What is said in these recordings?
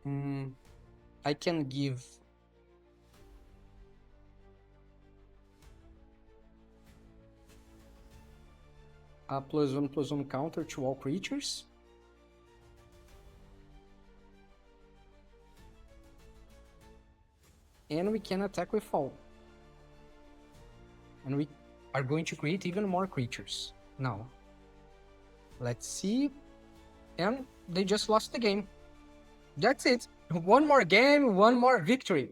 I can give a +1/+1 counter to all creatures. And we can attack with all. And we are going to create even more creatures. Now, let's see. And they just lost the game. That's it. One more game, one more victory.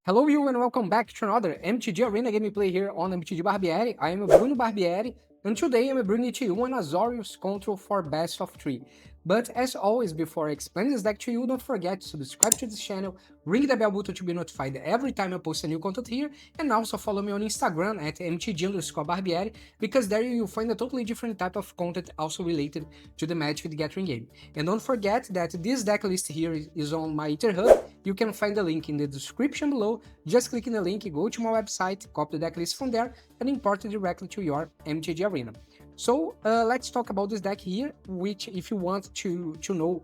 Hello you and welcome back to another MTG Arena gameplay here on MTG Barbieri. I am Bruno Barbieri and today I'm bringing to you an Azorius Control for best of 3. But as always, before I explain this deck to you, don't forget to subscribe to this channel, ring the bell button to be notified every time I post a new content here, and also follow me on Instagram at mtg_barbieri, because there you'll find a totally different type of content also related to the Magic the Gathering game. And don't forget that this deck list here is on my GitHub. You can find the link in the description below. Just click in the link, go to my website, copy the deck list from there, and import it directly to your MTG Arena. So let's talk about this deck here, which if you want to know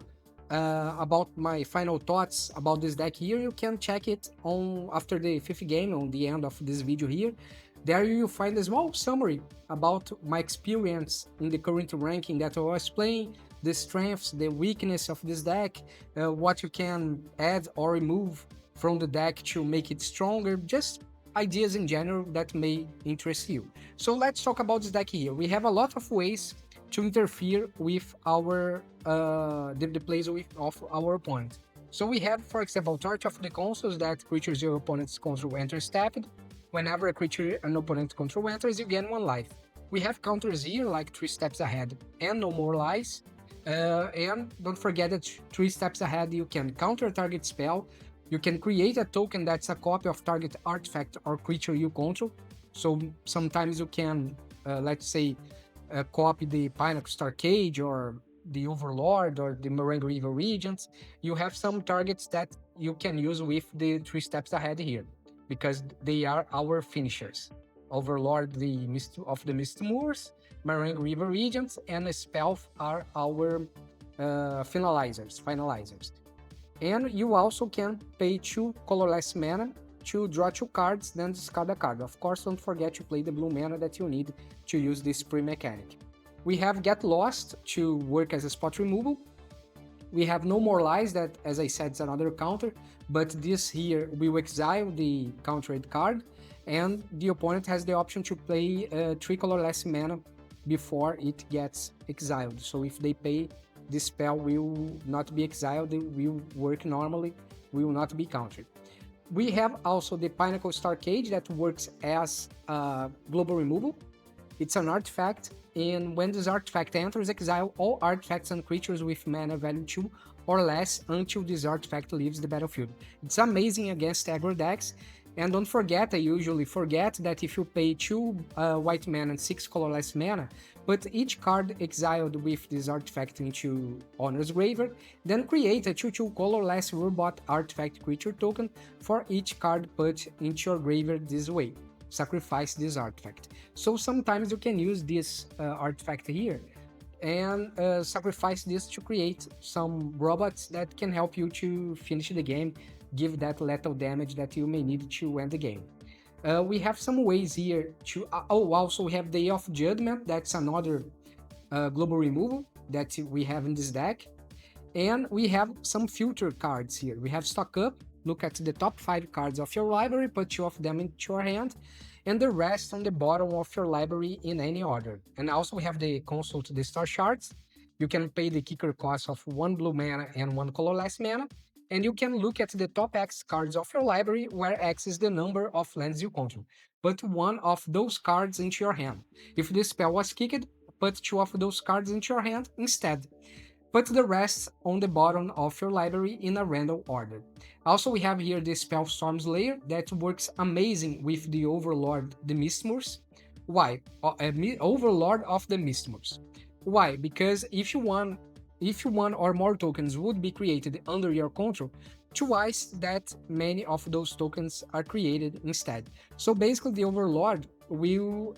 about my final thoughts about this deck here, you can check it on after the 5th game, on the end of this video here. There you will find a small summary about my experience in the current ranking that I was playing, the strengths, the weakness of this deck, what you can add or remove from the deck to make it stronger, just ideas in general that may interest you. So let's talk about this deck here. We have a lot of ways to interfere with our the plays of our opponent. So we have, for example, Torch of the Consuls, that creatures your opponent's control enters tapped. Whenever a creature an opponent control enters, you gain 1 life. We have counters here like 3 steps ahead and no more lives. And don't forget that 3 steps ahead you can counter a target spell. You can create a token that's a copy of target artifact or creature you control. So sometimes you can, let's say, copy the Pinnacle Star Cage or the Overlord or the Meringue River Regents. You have some targets that you can use with the 3 steps ahead here, because they are our finishers. Overlord of the Mistmoors, Meringue River Regents, and Elspeth are our finalizers. And you also can pay 2 colorless mana to draw 2 cards, then discard a card. Of course, don't forget to play the blue mana that you need to use this spree mechanic. We have Get Lost to work as a spot removal. We have No More Lies, that, as I said, is another counter, but this here will exile the countered card, and the opponent has the option to play 3 colorless mana before it gets exiled. So if they pay, this spell will not be exiled, it will work normally, will not be countered. We have also the Pinnacle Star Cage that works as global removal. It's an artifact, and when this artifact enters, exile all artifacts and creatures with mana value 2 or less until this artifact leaves the battlefield. It's amazing against aggro decks. And don't forget, I usually forget, that if you pay 2 white mana and 6 colorless mana, put each card exiled with this artifact into Honor's Graveyard, then create a 2/2 colorless robot artifact creature token for each card put into your graveyard this way. Sacrifice this artifact. So sometimes you can use this artifact here and sacrifice this to create some robots that can help you to finish the game, give that lethal damage that you may need to end the game. We have some ways here to... also we have Day of Judgment, that's another global removal that we have in this deck. And we have some filter cards here. We have Stock Up, look at the top 5 cards of your library, put 2 of them into your hand, and the rest on the bottom of your library in any order. And also we have the Consult the Star Shards. You can pay the kicker cost of 1 blue mana and 1 colorless mana, and you can look at the top X cards of your library, where X is the number of lands you control. Put 1 of those cards into your hand. If the spell was kicked, put 2 of those cards into your hand instead. Put the rest on the bottom of your library in a random order. Also, we have here the spell Storm Slayer that works amazing with the Overlord, the Mistmoors. Why? Overlord of the Mistmoors. Why? Because if you want or more tokens would be created under your control, twice that many of those tokens are created instead. So basically the Overlord will,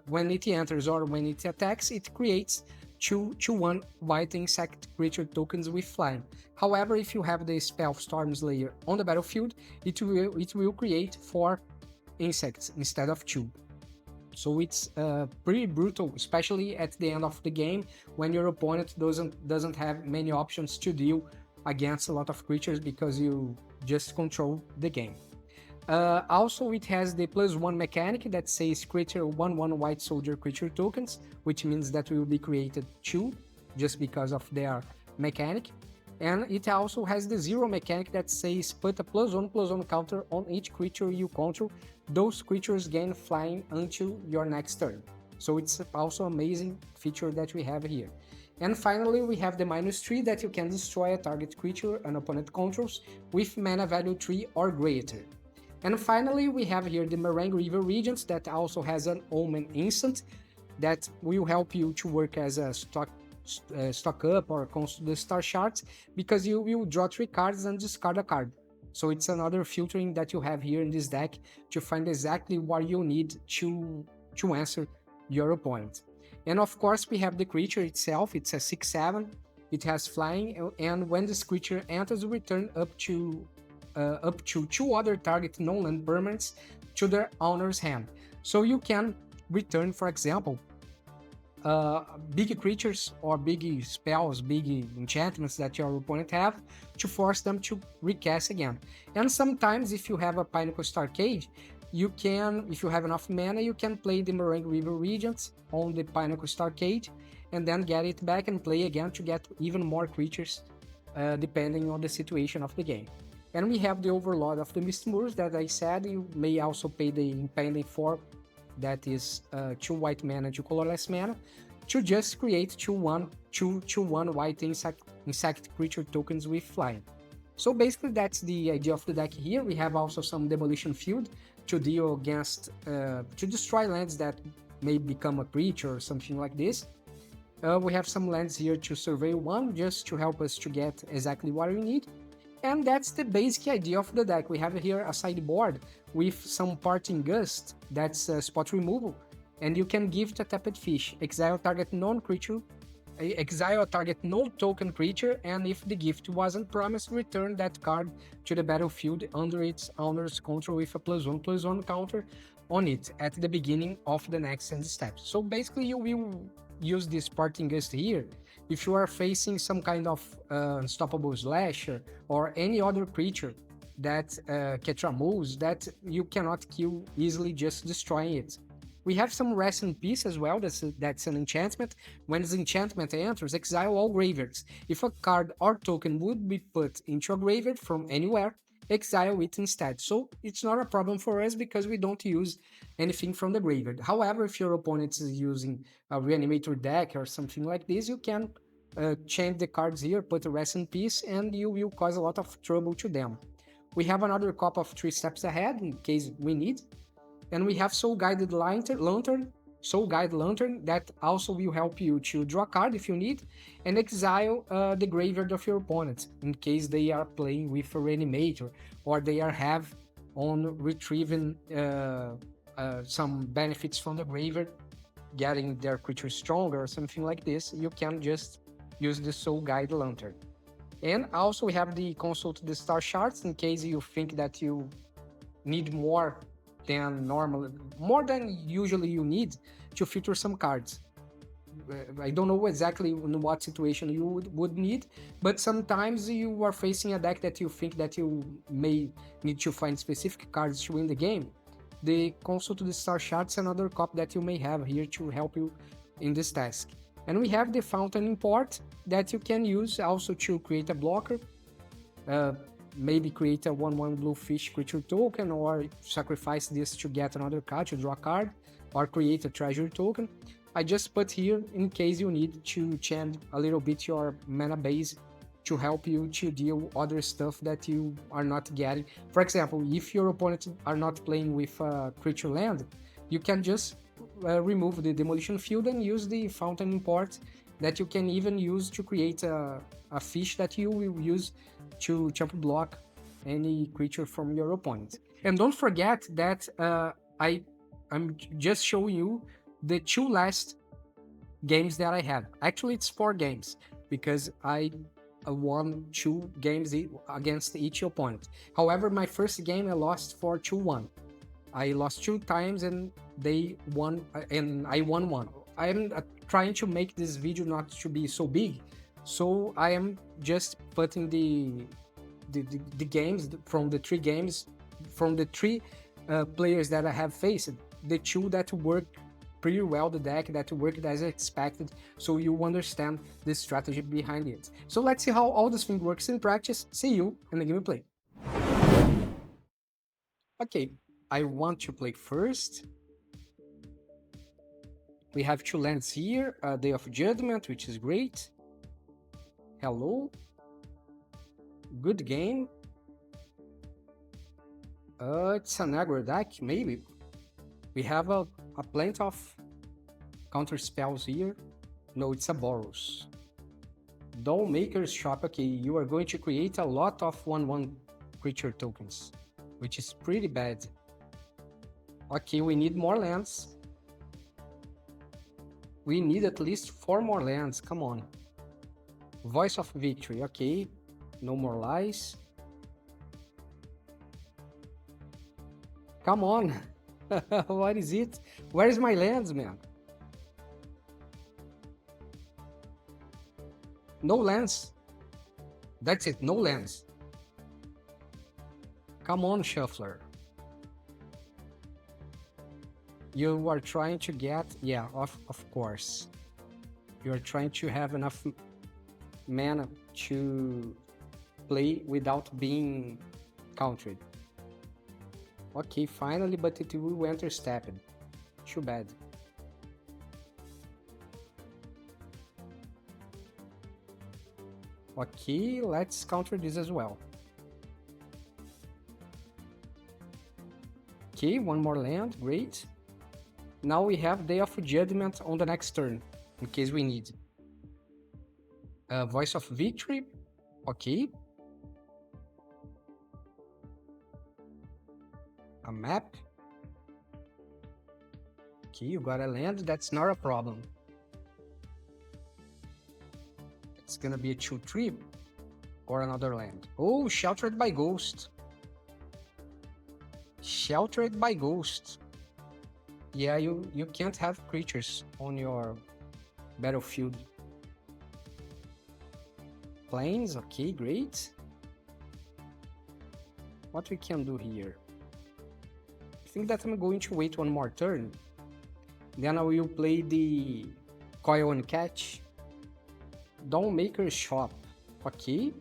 when it enters or when it attacks, it creates 2/1 white insect creature tokens with flying. However, if you have the spell Storm Slayer on the battlefield, it will create 4 insects instead of 2. So it's pretty brutal, especially at the end of the game when your opponent doesn't have many options to deal against a lot of creatures because you just control the game. Also, it has the +1 mechanic that says creature 1/1 white soldier creature tokens, which means that will be created 2 just because of their mechanic. And it also has the 0 mechanic that says put a +1/+1 counter on each creature you control. Those creatures gain flying until your next turn. So it's also an amazing feature that we have here. And finally, we have the -3 that you can destroy a target creature an opponent controls with mana value 3 or greater. And finally, we have here the Meringue River Regents that also has an Omen instant that will help you to work as a stock up or consult the star charts, because you will draw 3 cards and discard a card. So it's another filtering that you have here in this deck to find exactly what you need to answer your opponent. And of course, we have the creature itself. It's a 6/7. It has flying, and when this creature enters, return up to 2 other target non-land permanents to their owner's hand. So you can return, for example, big creatures or big spells, big enchantments that your opponent have to force them to recast again. And sometimes if you have a Pinnacle Starcade, you can, if you have enough mana, you can play the Meringue River Regents on the Pinnacle Starcade and then get it back and play again to get even more creatures depending on the situation of the game. And we have the Overlord of the Mistmoors that I said. You may also pay the Impending 4, that is 2 white mana, 2 colorless mana, to just create 2/1 white insect creature tokens with flying. So basically that's the idea of the deck here. We have also some Demolition Field to deal against, to destroy lands that may become a creature or something like this. We have some lands here to Survey 1 just to help us to get exactly what we need. And that's the basic idea of the deck. We have here a sideboard with some Parting Gust, that's spot removal, and you can gift a tapped fish, exile target non-creature, exile a target no-token creature, and if the gift wasn't promised, return that card to the battlefield under its owner's control with a +1/+1 counter on it at the beginning of the next end step. So basically you will use this Parting Gust here if you are facing some kind of unstoppable slasher or any other creature that moves that you cannot kill easily just destroying it. We have some Rest in Peace as well, that's an enchantment. When this enchantment enters, exile all graveyards. If a card or token would be put into a graveyard from anywhere, exile it instead. So it's not a problem for us because we don't use anything from the graveyard. However, if your opponent is using a Reanimator deck or something like this, you can change the cards here, put a Rest in Peace, and you will cause a lot of trouble to them. We have another copy of 3 Steps Ahead in case we need. And we have Soul Guided Lantern, that also will help you to draw a card if you need, and exile the graveyard of your opponent in case they are playing with a Reanimator or they are have on retrieving some benefits from the graveyard, getting their creature stronger or something like this. You can just use the Soul Guide Lantern. And also we have the Consult the Star Charts in case you think that you need more than usually you need to filter some cards. I don't know exactly in what situation you would need, but sometimes you are facing a deck that you think that you may need to find specific cards to win the game. The Consult the Star Charts is another copy that you may have here to help you in this task. And we have the Fountain Import that you can use also to create a blocker, maybe create a 1/1 blue fish creature token, or sacrifice this to get another card to draw a card, or create a treasure token. I just put here in case you need to change a little bit your mana base to help you to deal other stuff that you are not getting. For example, if your opponent are not playing with a creature land, you can just remove the Demolition Field and use the Fountain Import that you can even use to create a fish that you will use to jump block any creature from your opponent. And don't forget that I I'm just showing you the 2 last games that I had. Actually, it's 4 games because I won 2 games against each opponent. However, my first game I lost for 2-1. I lost 2 times and they won, and I won 1. I'm trying to make this video not to be so big, so I am just putting the games from the 3 games, from the 3 players that I have faced, the 2 that worked pretty well, the deck that worked as expected, so you understand the strategy behind it. So let's see how all this thing works in practice. See you in the gameplay. Okay, I want to play first. We have 2 lands here, Day of Judgment, which is great. Hello. Good game. It's an aggro deck, maybe. We have a plenty of Counterspells here. No, it's a Boros. Maker's Shop. Okay, you are going to create a lot of 1/1 creature tokens, which is pretty bad. Okay, we need more lands. We need at least 4 more lands, come on. Voice of Victory, okay. No more lies. Come on. What is it? Where is my lands, man? No lands. That's it, no lands. Come on, Shuffler. You are trying to get... Yeah, of course. You are trying to have enough mana to play without being countered. Okay, finally, but it will enter stepped. Too bad. Okay, let's counter this as well. Okay, 1 more land, great. Now we have Day of Judgment on the next turn, in case we need. Voice of Victory, okay. A map. Okay, you got a land, that's not a problem. It's gonna be a 2/3 or another land. Oh, Sheltered by Ghost. Sheltered by Ghost. Yeah, you can't have creatures on your battlefield. Plains, okay, great. What we can do here? I think that I'm going to wait 1 more turn. Then I will play the Coil and Catch. Maker's Shop, okay.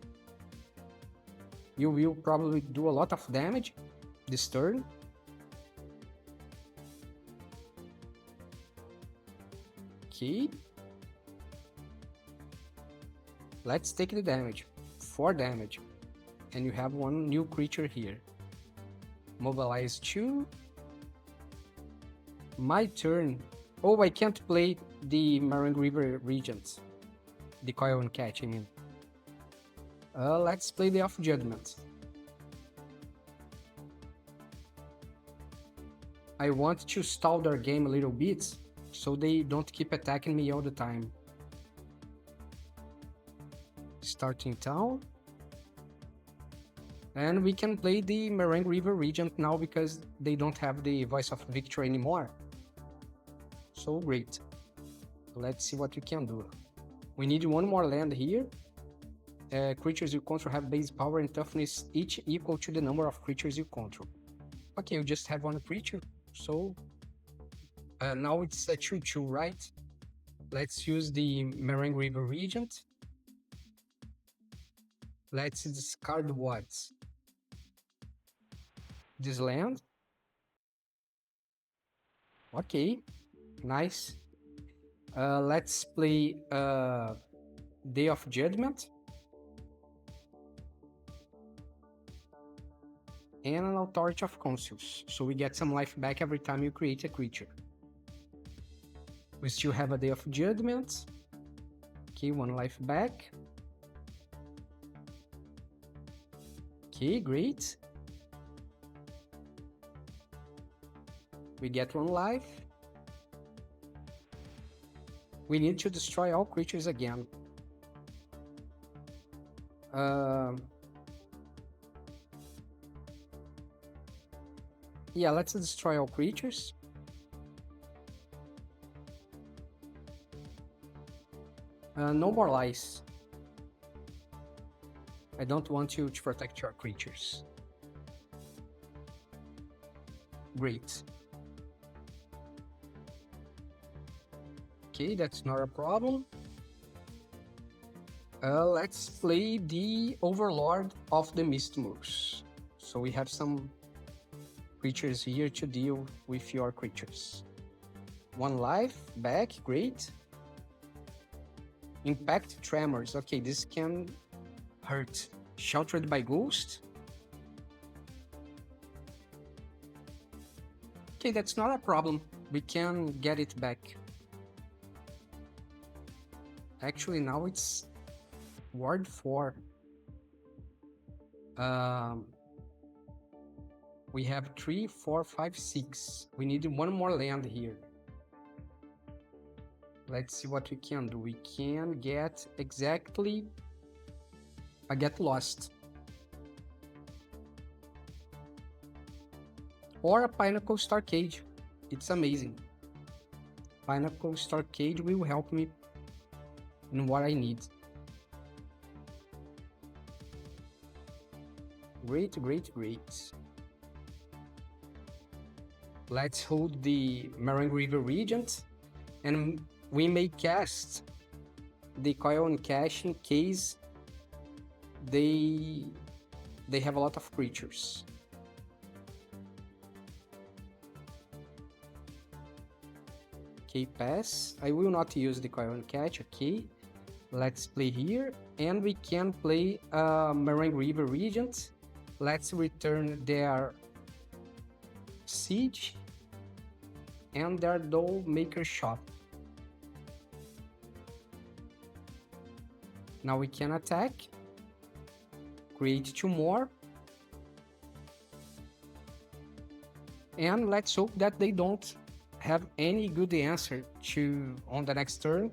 You will probably do a lot of damage this turn. Okay. Let's take the damage. 4 damage. And you have 1 new creature here. Mobilize 2. My turn. Oh, I can't play the Marine River Regent. The Coil and Catch, I mean. Let's play the Off Judgment. I want to stall their game a little bit, so they don't keep attacking me all the time. Starting town. And we can play the Marine River Regent now because they don't have the Voice of Victory anymore. So great. Let's see what we can do. We need 1 more land here. Creatures you control have base power and toughness each equal to the number of creatures you control. Okay, you just have 1 creature, so now it's a 2/2, right? Let's use the Marine River Regent. Let's discard what? This land. Okay, nice. Let's play Day of Judgment. And an Authority of Consuls, so we get some life back every time you create a creature. We still have a Day of Judgment. Okay, 1 life back. Okay, great. We get 1 life. We need to destroy all creatures again. Yeah, let's destroy all creatures. No more lies. I don't want you to protect your creatures. Great. Okay, that's not a problem. Let's play the Overlord of the Mistmoors. So we have some creatures here to deal with your creatures. 1 life, back, great. Impact Tremors, okay, this can hurt. Sheltered by Ghost. Okay, that's not a problem. We can get it back. Actually, now it's Ward 4. We have 3, 4, 5, 6. We need 1 more land here. Let's see what we can do. We can get exactly a Get Lost. Or a Pinnacle Starcade. It's amazing. Pinnacle Starcade will help me in what I need. Great, great, great. Let's hold the Marine River Regent, and we may cast the Coil and Cash in case they have a lot of creatures. Okay, pass. I will not use the Coil and Catch, okay. Let's play here, and we can play Marine River Regent. Let's return their Siege and their Doll Maker Shop. Now we can attack, create 2 more, and let's hope that they don't have any good answer to on the next turn,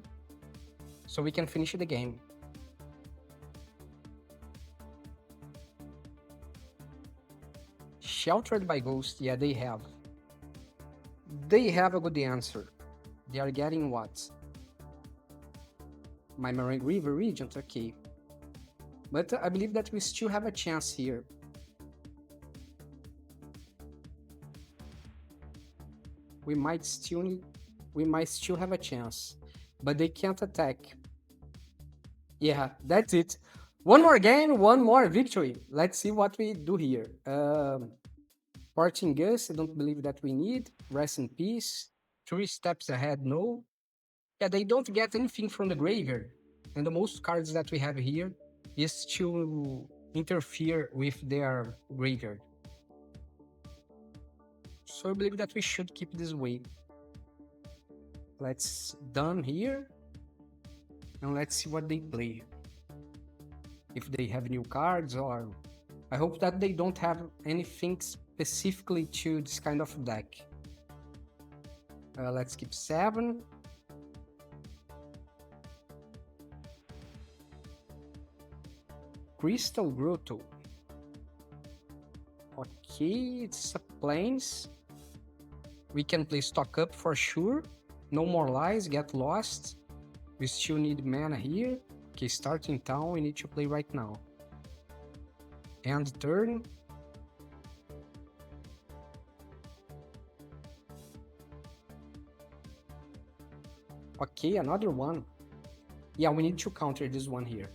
so we can finish the game. Sheltered by Ghost, yeah, they have. They have a good answer. They are getting what? My Marine River Regent, okay. But I believe that we still have a chance here. We might still have a chance, but they can't attack. Yeah, that's it. 1 more game, 1 more victory. Let's see what we do here. Parting Gus, I don't believe that we need. Rest in Peace. 3 steps ahead, no. Yeah, they don't get anything from the graveyard. And the most cards that we have here is to interfere with their graveyard. So I believe that we should keep this way. Let's done here. And let's see what they play. If they have new cards, or I hope that they don't have anything specifically to this kind of deck. Let's keep 7. Crystal Grotto. Okay, it's a plains. We can play Stock Up for sure. No more lies, Get Lost. We still need mana here. Okay, starting town, we need to play right now. End turn. Okay, another one. Yeah, we need to counter this one here.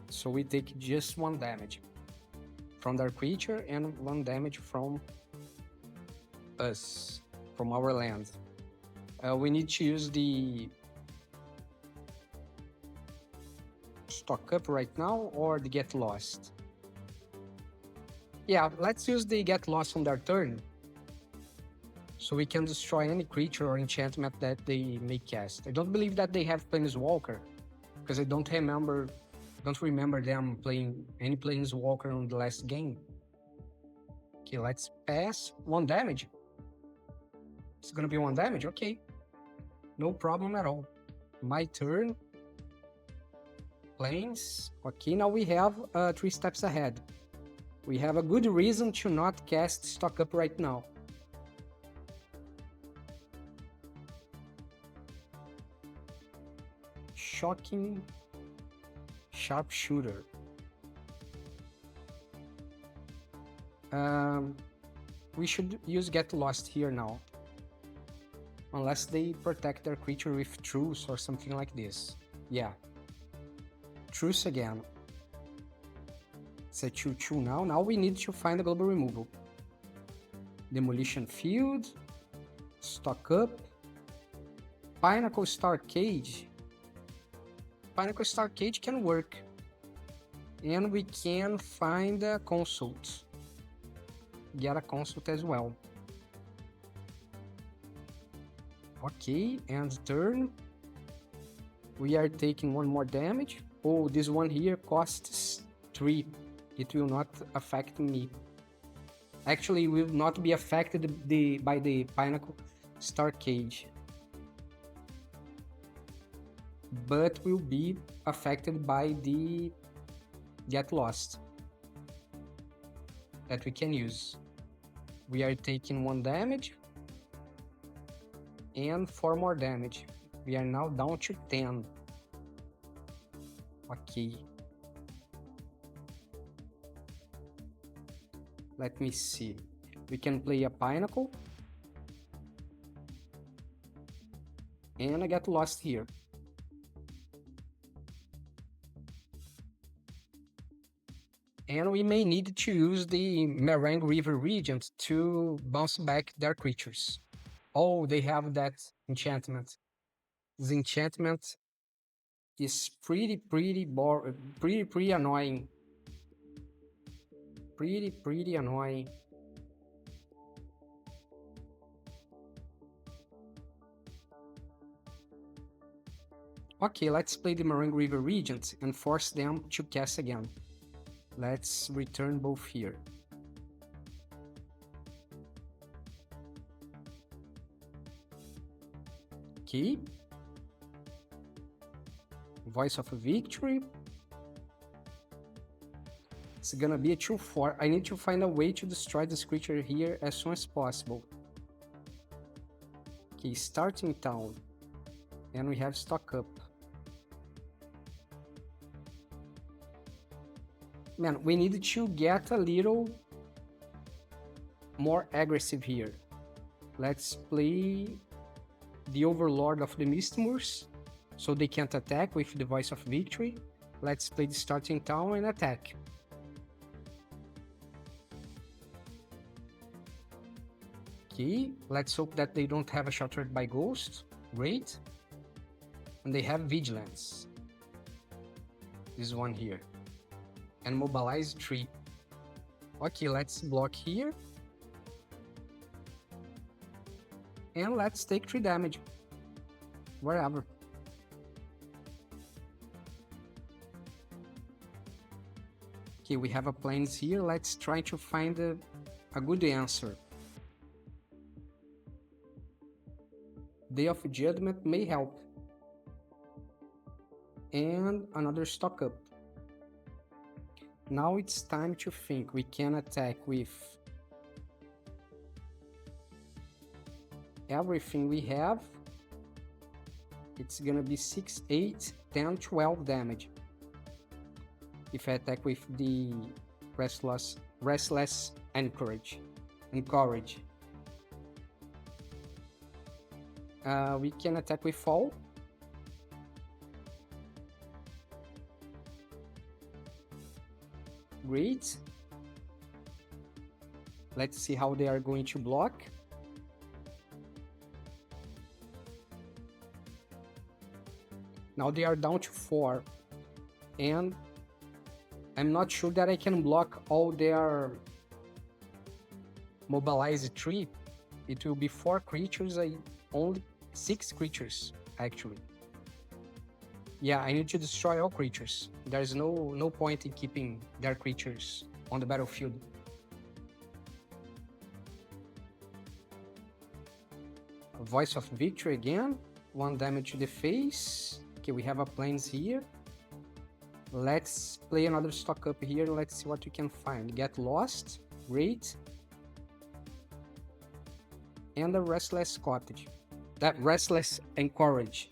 So we take just 1 damage from their creature and 1 damage from us, from our land. We need to use the Stock Up right now or the Get Lost. Yeah, let's use the Get Lost on their turn, so we can destroy any creature or enchantment that they may cast. I don't believe that they have Planeswalker, because I don't remember them playing any Planeswalker on the last game. Okay, let's pass 1 damage. It's gonna be 1 damage? Okay. No problem at all. My turn. Planes. Okay, now we have 3 steps ahead. We have a good reason to not cast Stock Up right now. Shocking Sharpshooter. We should use Get Lost here now. Unless they protect their creature with Truce or something like this. Yeah. Truce again. It's a 2/2 now. Now we need to find a global removal. Demolition Field. Stock Up. Pinnacle Star Cage. Pinnacle Star Cage can work. And we can find a Consult. Get a Consult as well. Okay, and turn. We are taking 1 more damage. Oh, this one here costs 3. It will not affect me. Actually, will not be affected by the Pinnacle Star Cage. But will be affected by the Get Lost that we can use. We are taking 1 damage and 4 more damage. We are now down to 10. Okay. Let me see. We can play a Pinnacle and I Get Lost here. And we may need to use the Meringue River Regent to bounce back their creatures. Oh, they have that enchantment. This enchantment is pretty annoying. Pretty annoying. Okay, let's play the Meringue River Regent and force them to cast again. Let's return both here. Okay. Voice of a Victory. It's gonna be a 2/4. I need to find a way to destroy this creature here as soon as possible. Okay, starting town. And we have Stock Up. Man, we need to get a little more aggressive here. Let's play the Overlord of the Mistmoors, so they can't attack with the Voice of Victory. Let's play the starting town and attack. Okay, let's hope that they don't have a Sheltered by Ghost. Great. And they have Vigilance. This one here. And Mobilize 3. Okay, let's block here. And let's take 3 damage. Wherever. Okay, we have a plains here. Let's try to find a good answer. Day of Judgment may help. And another Stock Up. Now it's time to think. We can attack with everything we have. It's gonna be 6, 8, 10, 12 damage. If I attack with the Restless Encourage. We can attack with Fall. Great. Let's see how they are going to block. Now they are down to 4. And I'm not sure that I can block all their Mobilize 3. It will be 4 creatures, only 6 creatures, actually. Yeah, I need to destroy all creatures. There's no point in keeping their creatures on the battlefield. Voice of Victory again. 1 damage to the face. Okay, we have a plains here. Let's play another stock up here. Let's see what we can find. Get Lost. Great. And a Restless Cottage. That Restless Encourage.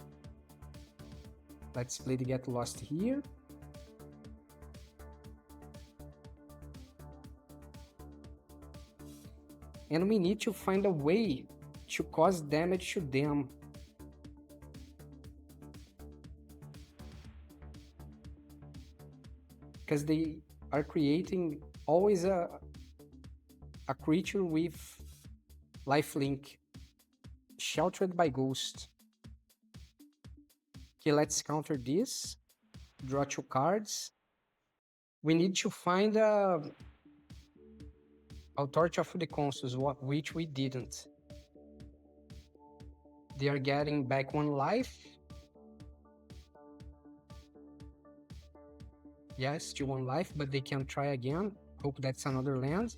Let's play the Get Lost here. And we need to find a way to cause damage to them. Because they are creating always a creature with lifelink. Sheltered by Ghost. Okay, let's counter this. Draw 2 cards. We need to find a Authority of the Consuls, which we didn't. They are getting back 1 life. Yes, still 1 life, but they can try again. Hope that's another land.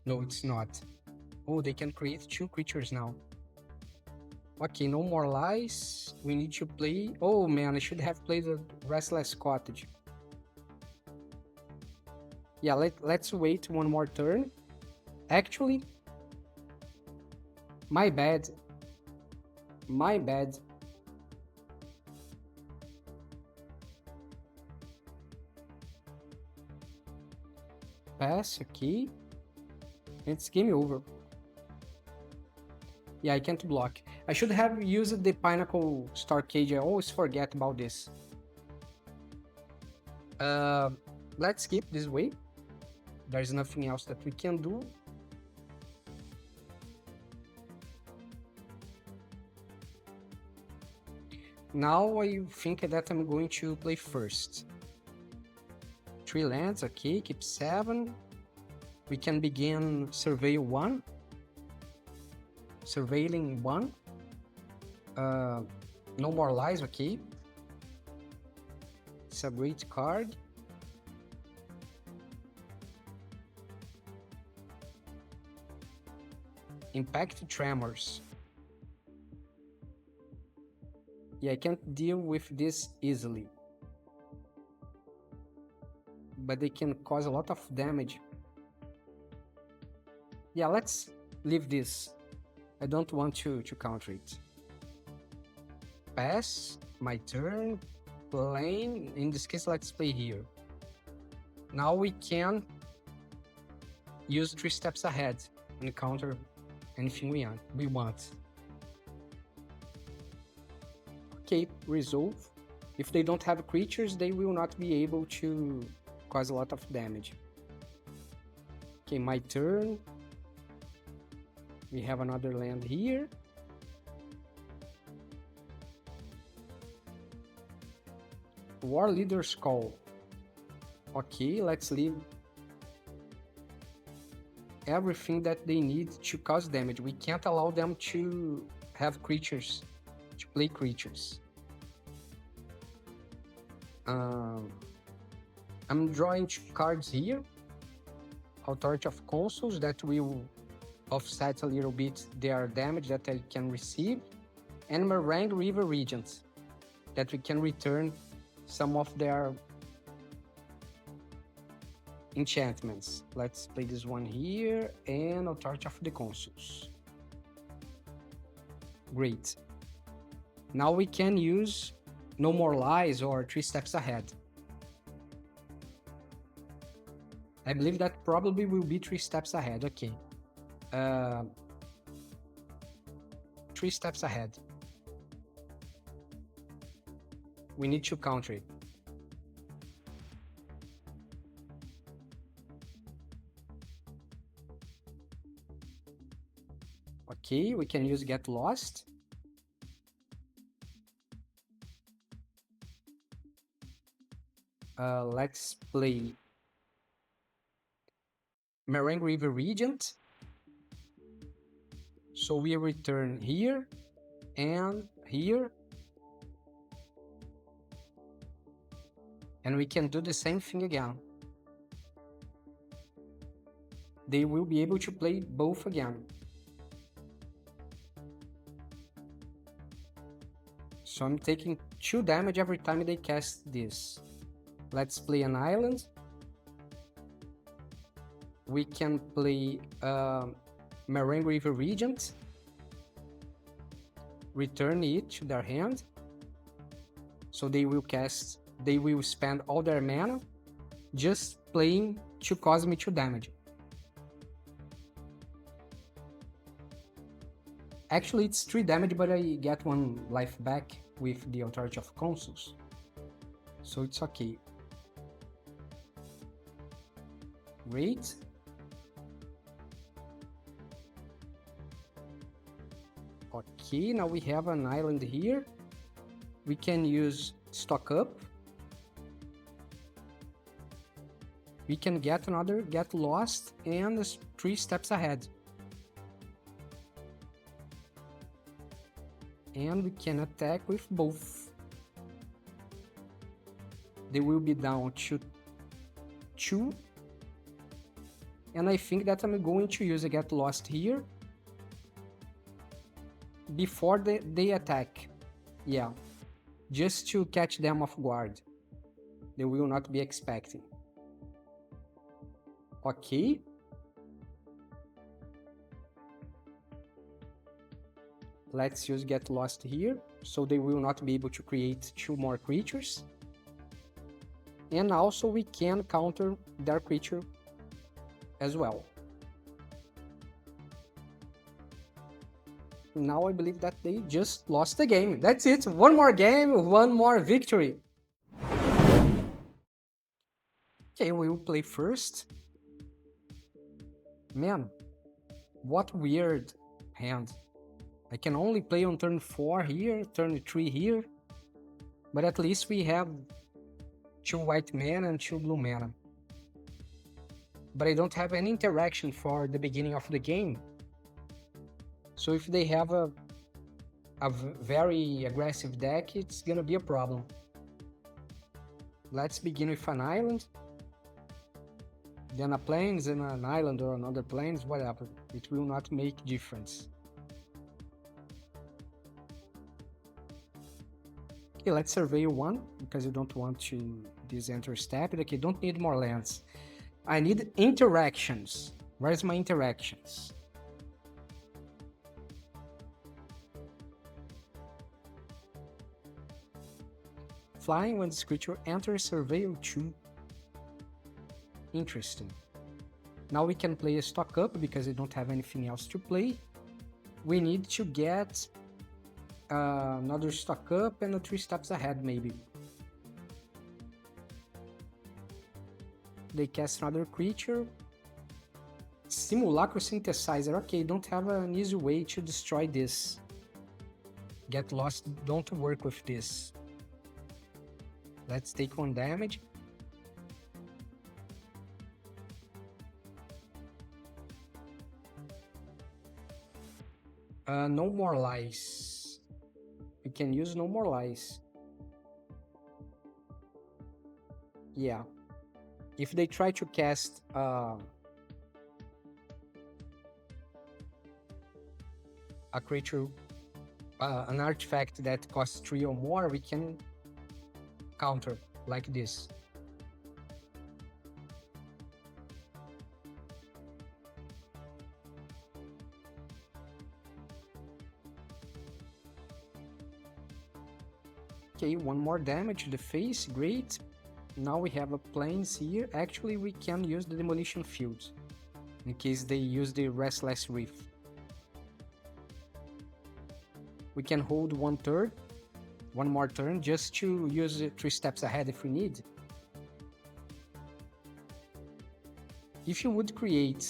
No, it's not. Oh, they can create 2 creatures now. Okay, no more lies. We need to play... Oh man, I should have played the Restless Cottage. Yeah, let's wait 1 more turn. Actually, my bad. My bad. Pass, okay. It's game over. Yeah, I can't block. I should have used the Pinnacle Starcade. I always forget about this. Let's skip this way. There's nothing else that we can do. Now I think that I'm going to play first. 3 lands, okay, keep 7. We can begin Surveil 1. Surveilling 1. No more lies, okay. It's a great card. Impact Tremors. Yeah, I can't deal with this easily. But they can cause a lot of damage. Yeah, let's leave this. I don't want to counter it. Pass, my turn, playing. In this case, let's play here. Now we can use 3 steps ahead and counter anything we want. Okay, resolve. If they don't have creatures, they will not be able to cause a lot of damage. Okay, my turn. We have another land here. War Leader's Call. Okay, let's leave everything that they need to cause damage. We can't allow them to have creatures, to play creatures. I'm drawing 2 cards here. Authority of Consuls that will offset a little bit their damage that I can receive. And Meringue River Regent that we can return some of their enchantments. Let's play this one here and Authority of the Consuls. Great. Now we can use No More Lies or 3 steps ahead. I believe that probably will be 3 steps ahead. Okay. 3 steps ahead. We need to counter it. Okay, we can use Get Lost. Let's play Meringue River Regent. So we return here and here. And we can do the same thing again. They will be able to play both again. So I'm taking 2 damage every time they cast this. Let's play an island. We can play Marine River Regent. Return it to their hand. So they will spend all their mana just playing to cause me 2 damage. Actually, it's 3 damage, but I get 1 life back with the Authority of Consuls. So it's okay. Great. Okay, now we have an island here. We can use stock up. We can get another get lost and 3 steps ahead. And we can attack with both. They will be down to 2. And I think that I'm going to use a get lost here before they attack. Yeah, just to catch them off guard. They will not be expecting. Okay. Let's use get lost here, so they will not be able to create 2 more creatures. And also we can counter their creature as well. Now I believe that they just lost the game. That's it. 1 more game, 1 more victory. Okay, we will play first. Man, what weird hand. I can only play on turn 4 here, turn 3 here. But at least we have 2 white mana and 2 blue mana. But I don't have any interaction for the beginning of the game. So if they have a very aggressive deck, it's gonna be a problem. Let's begin with an island. Then a plains and an island or another plains, whatever. It will not make difference. Okay, let's survey 1, because you don't want to this enter step. Okay, don't need more lands. I need interactions. Where's my interactions? Flying when this creature enters Surveil 2. Interesting. Now we can play a stock up because we don't have anything else to play. We need to get another stock up and 3 steps ahead maybe. They cast another creature. Simulacro Synthesizer. Okay, don't have an easy way to destroy this. Get lost, don't work with this. Let's take 1 damage. No more lies. We can use no more lies. Yeah. If they try to cast a creature, an artifact that costs 3 or more, we can counter like this. Okay, 1 more damage to the face, great. Now we have a plains here. Actually, we can use the demolition field in case they use the restless reef. We can hold 1 turn, 1 more turn, just to use it 3 steps ahead if we need. If you would create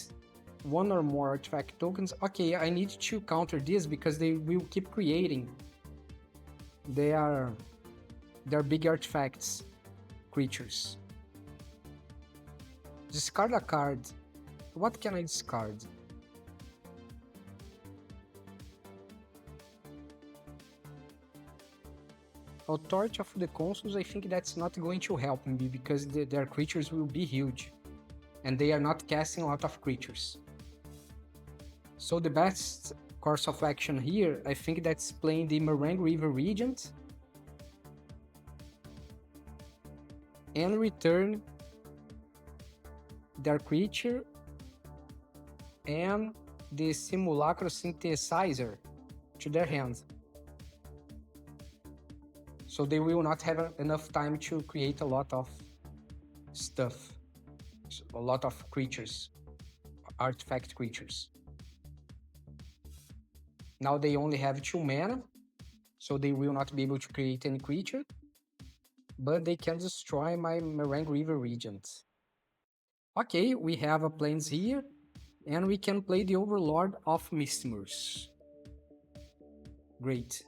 1 or more artifact tokens, okay, I need to counter this because they will keep creating. They're big artifacts. Creatures. Discard a card. What can I discard? Authority of the Consuls, I think that's not going to help me because their creatures will be huge. And they are not casting a lot of creatures. So the best course of action here, I think that's playing the Marine River Regent and return their creature and the Simulacro Synthesizer to their hand. So they will not have enough time to create a lot of stuff, a lot of creatures, artifact creatures. Now they only have 2 mana, so they will not be able to create any creature, but they can destroy my Meringue River Regent. Okay, we have a plains here, and we can play the Overlord of Mistmoors. Great.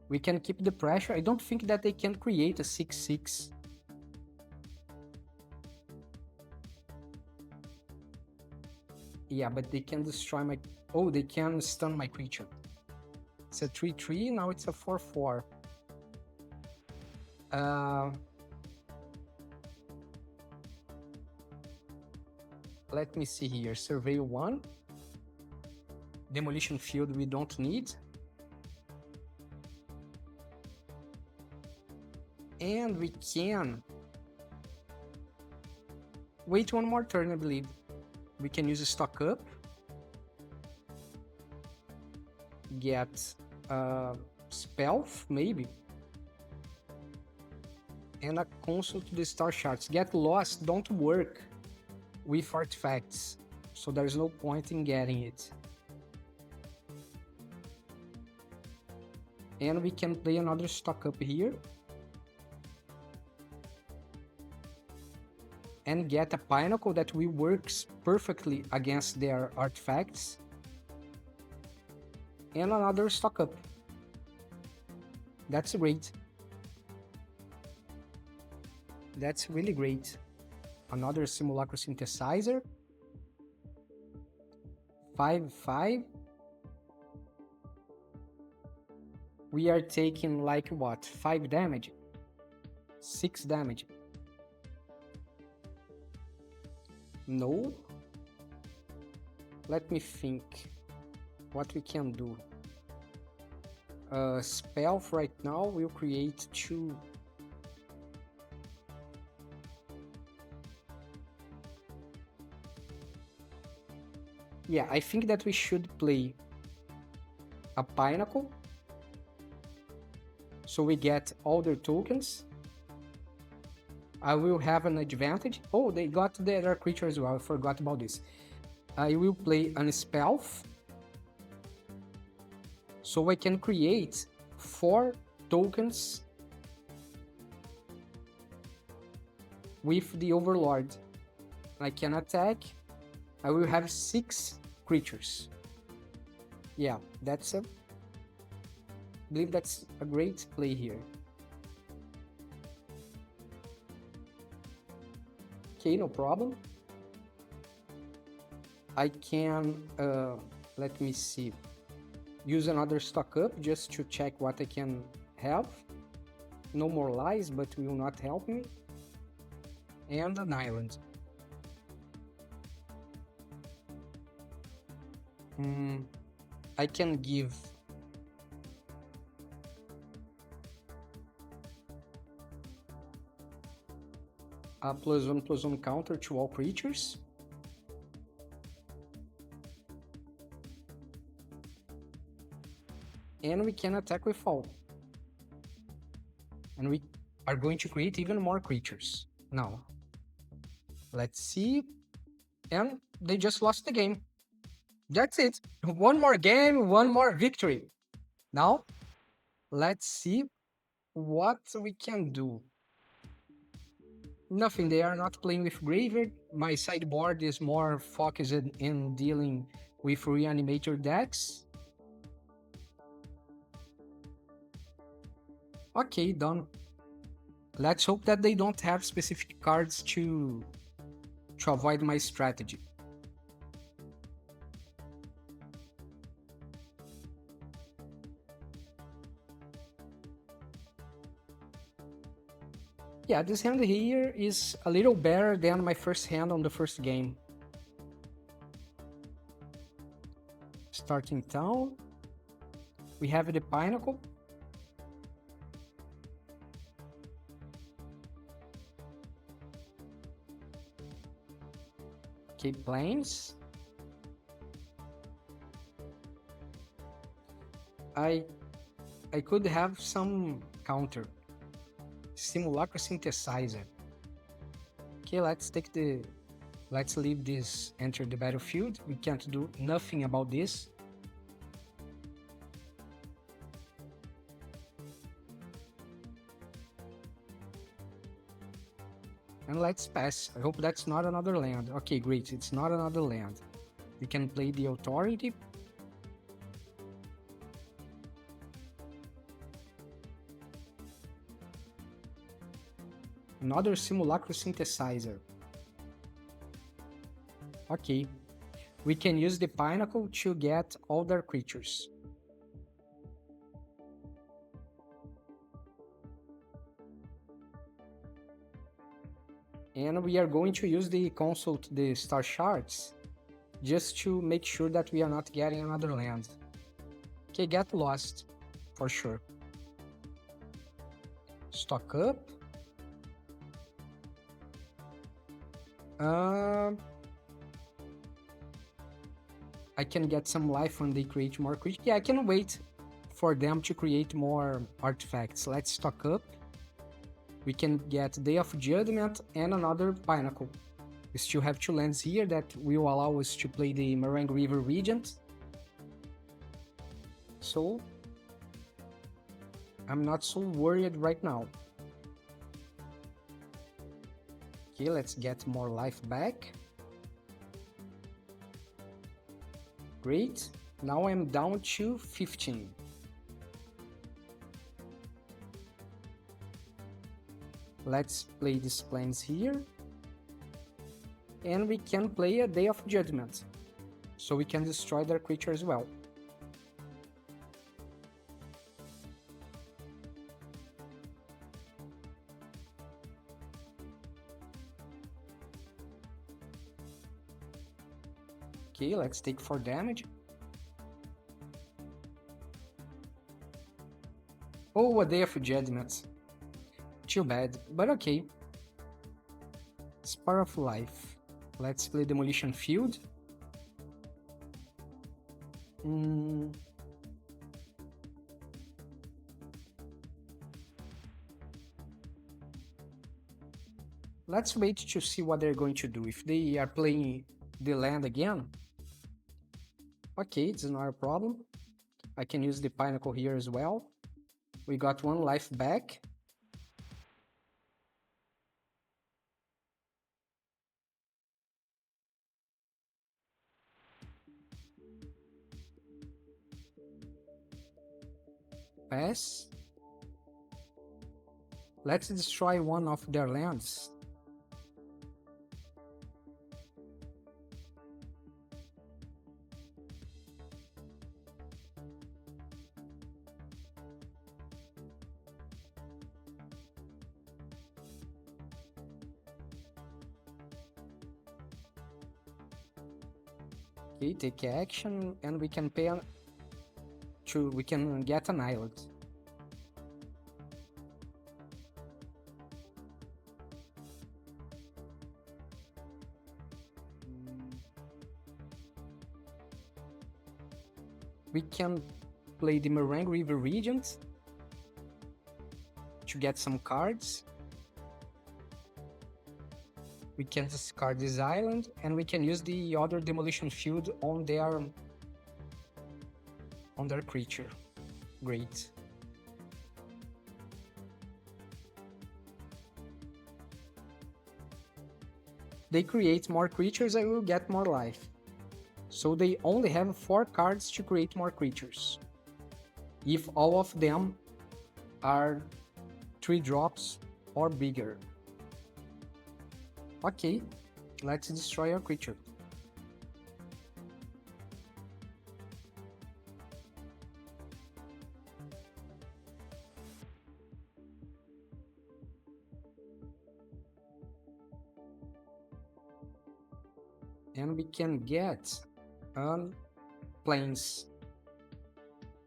We can keep the pressure. I don't think that they can create a 6/6. Yeah, but they can destroy my... Oh, they can stun my creature. It's a 3/3, now it's a 4/4. Let me see here. Survey 1. Demolition Field we don't need. And we can wait one more turn, I believe. We can use a stock up. Get a Spelf, maybe. And a Console to the Star Shards. Get Lost don't work with artifacts, so there's no point in getting it. And we can play another stock up here. And get a Pinnacle that will works perfectly against their artifacts. And another stock up. That's great. That's really great. Another Simulacro Synthesizer. 5/5. We are taking like what? 5 damage? 6 damage. No. Let me think what we can do. Spell right now will create 2. Yeah, I think that we should play a Pinnacle, so we get all their tokens. I will have an advantage. Oh, they got their creature as well. I forgot about this. I will play an Spelf, so I can create 4 tokens with the Overlord. I can attack. I will have 6 creatures. Yeah, I believe that's a great play here. Okay, no problem. I can, let me see, use another stock up just to check what I can have. No more lies, but will not help me. And an island. I can give a +1/+1 counter to all creatures. And we can attack with all. And we are going to create even more creatures. Now, let's see. And they just lost the game. That's it. One more game, one more victory. Now, let's see what we can do. Nothing, they are not playing with Graveyard. My sideboard is more focused in dealing with Reanimator decks. Okay, done. Let's hope that they don't have specific cards to avoid my strategy. Yeah, this hand here is a little better than my first hand on the first game. Starting town. We have the Pinnacle. Okay, Plains. I could have some counter. Simulacra Synthesizer. Okay, let's leave this enter the battlefield. We can't do nothing about this. And let's pass. I hope that's not another land. Okay, great, it's not another land. We can play the Authority. Another Simulacra Synthesizer. Okay, we can use the Pinnacle to get all their creatures. And we are going to use the consult, the star shards, just to make sure that we are not getting another land. Okay, get lost, for sure. Stock up. I can get some life when they create more creatures. Yeah, I can wait for them to create more artifacts. Let's stock up. We can get Day of Judgment and another Pinnacle. We still have 2 lands here that will allow us to play the Meringue River Regent. So, I'm not so worried right now. Okay, let's get more life back. Great, now I'm down to 15. Let's play these plans here. And we can play a Day of Judgment, so we can destroy their creature as well. Okay, let's take 4 damage. Oh, a Day of Judgment. Too bad, but okay. Spar of Life. Let's play Demolition Field. Let's wait to see what they're going to do. If they are playing the land again, okay, it's not a problem. I can use the Pinnacle here as well. We got 1 life back. Pass. Let's destroy one of their lands. Okay, take action, and we can pay we can get an island. We can play the Meringue River Regent to get some cards. We can discard this island, and we can use the other Demolition Field on their creature. Great. They create more creatures, I will get more life. So they only have 4 cards to create more creatures, if all of them are 3 drops or bigger. Okay, let's destroy our creature. And we can get planes.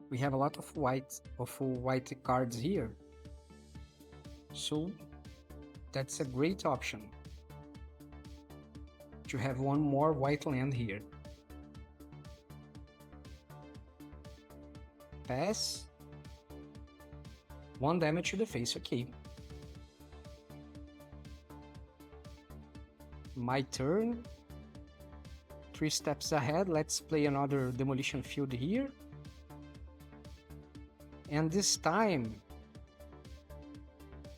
We have a lot of white cards here, so that's a great option to have one more white land here. Pass. 1 damage to the face, okay. My turn. 3 steps ahead, let's play another demolition field here. And this time,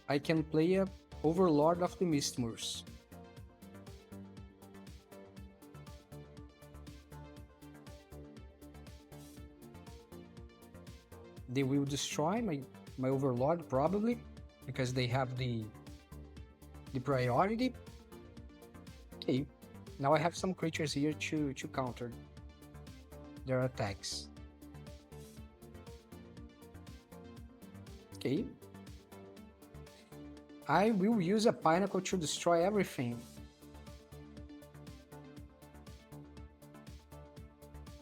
I can play a Overlord of the Mistmoors. They will destroy my Overlord probably, because they have the priority. Okay, now I have some creatures here to counter their attacks. Okay. I will use a Pinnacle to destroy everything.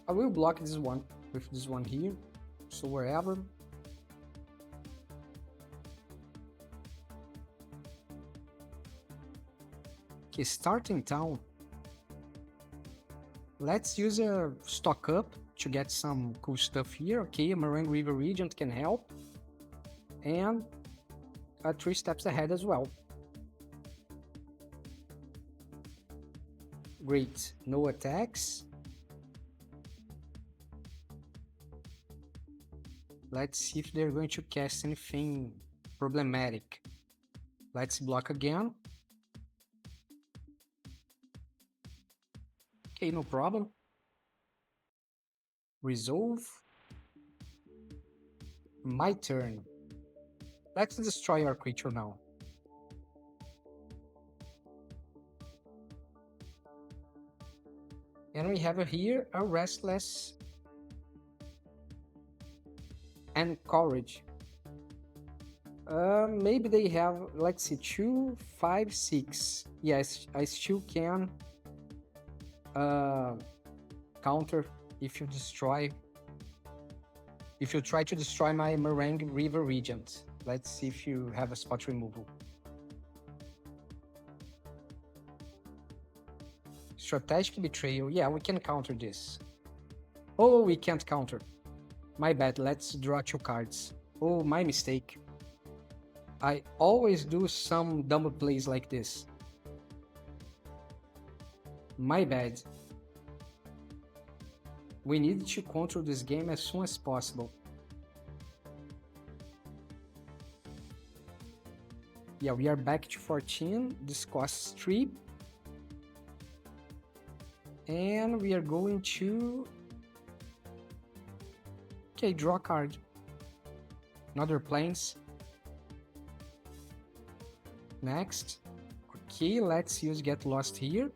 I will block this one with this one here, so wherever. Okay, starting town. Let's use a stock up to get some cool stuff here. Okay, a Meringue River Regent can help. And 3 steps ahead as well. Great, no attacks. Let's see if they're going to cast anything problematic. Let's block again. Okay, no problem. Resolve. My turn. Let's destroy our creature now. And we have here a Restless and Courage. Maybe they have, let's see, 2, 5, 6. Yes, I still can counter if you try to destroy my Meringue River Regent. Let's see if you have a spot removal. Strategic Betrayal. Yeah, we can counter this. Oh, we can't counter. My bad, let's draw 2 cards. Oh, my mistake. I always do some dumb plays like this. My bad. We need to control this game as soon as possible. Yeah, we are back to 14. This costs 3. And we are going to... Okay, draw a card. Another planes. Next. Okay, let's use Get Lost here.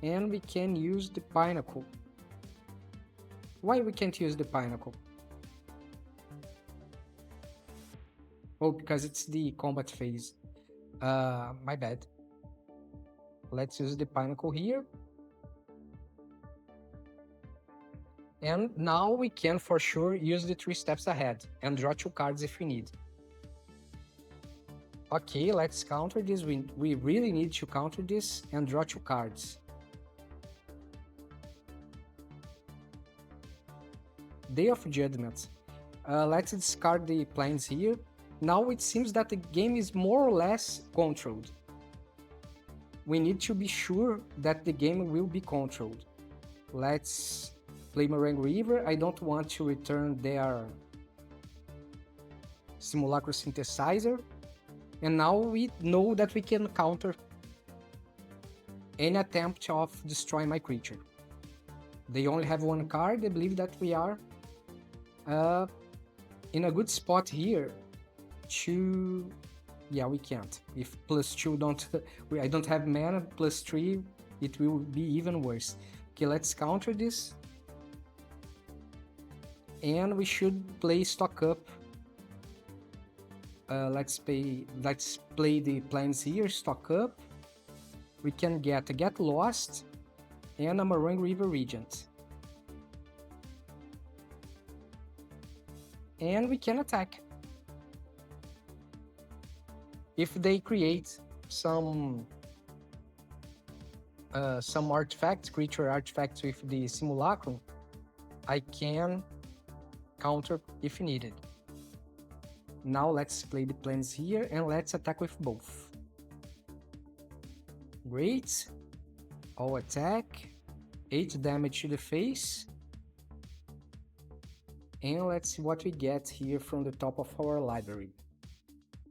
And we can use the Pinnacle. Why we can't use the Pinnacle? Oh, because it's the combat phase. My bad. Let's use the Pinnacle here. And now we can for sure use the 3 steps ahead and draw 2 cards if we need. Okay, let's counter this. We really need to counter this and draw 2 cards. Day of Judgment. Let's discard the planes here. Now it seems that the game is more or less controlled. We need to be sure that the game will be controlled. Let's play Meringue River. I don't want to return their Simulacro Synthesizer. And now we know that we can counter any attempt of destroying my creature. They only have 1 card. I believe that we are in a good spot here to... Yeah, we can't. If +2 don't... I don't have mana, +3, it will be even worse. Okay, let's counter this. And we should play stock up. Let's play the plans here, stock up. We can get Lost and a Moraine River Regent. And we can attack. If they create some artifacts, creature artifacts with the Simulacrum, I can counter if needed. Now let's play the plans here and let's attack with both. Great. All attack. 8 damage to the face. And let's see what we get here from the top of our library.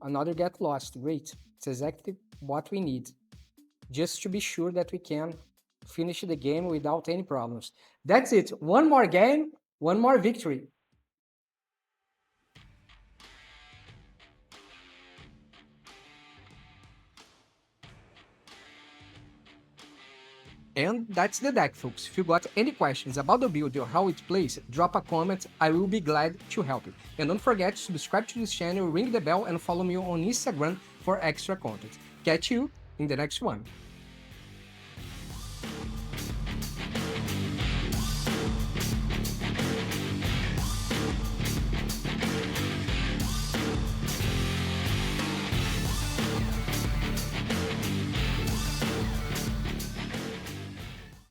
Another Get Lost. Great. It's exactly what we need. Just to be sure that we can finish the game without any problems. That's it. One more game, one more victory. And that's the deck, folks. If you got any questions about the build or how it plays, drop a comment, I will be glad to help you. And don't forget to subscribe to this channel, ring the bell, and follow me on Instagram for extra content. Catch you in the next one.